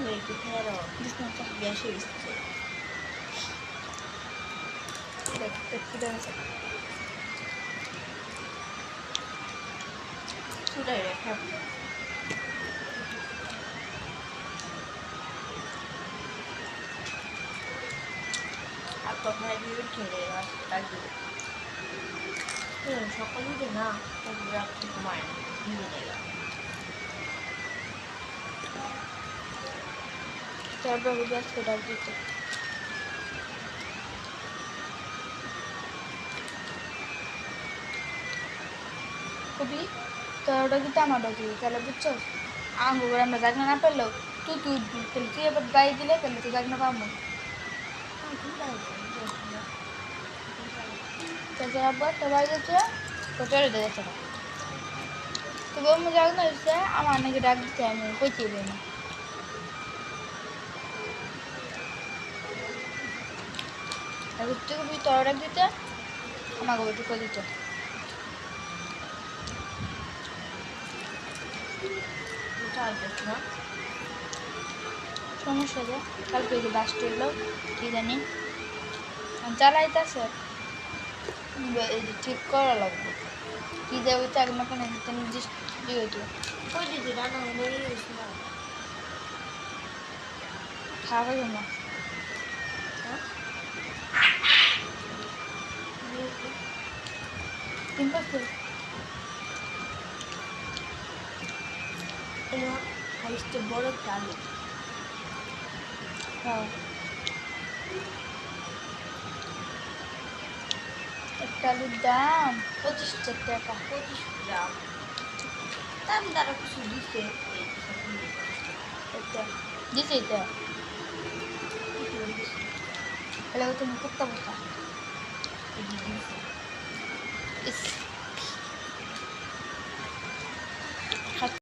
이렇게 패러 몇시 있어. 기다려서. 술을 이렇게 해볼게. 아까 발이 이렇게 내려가지고 그냥 젓가락이나 이렇게 그만 이거 내가. তারপর গ্যাসকে ডাক দিতে কবি তোর ওটা কিন্তু আমার ডাকি তাহলে বুঝছো আঙ্গু করে আমরা জাগনা না পেলেও তুই তাহলে তুই এবার গায়ে দিলে তাহলে তুই জাগনা পাবো তারপর আবার সবাই যাচ্ছে তো চলে যাচ্ছে না তো বলবো জাগনা হচ্ছে আমার নাকি ডাক দিতে আমি কইছি না এখন তুই তোর ডাক দিতে আমাকে ওইটুকু দিতে সমস্যা যে কালকে যে বাসটি এলো কি জানি চালাইতেছে ঠিক করা লাগবে কি যাবে চাক না কেন নির্দিষ্ট ওই দিদি রান্না হয়ে গেছে না খাওয়া জন্য তিন পাঁচ হাইস্টে বড় চালু হ্যাঁ একটা আলুর দাম 25 টাকা 25 গ্রাম দাম দ্বারা কিছু দিচ্ছে এটা দিছে এটা এলাকা তুমি কুত্তা বসা দিচ্ছে ইস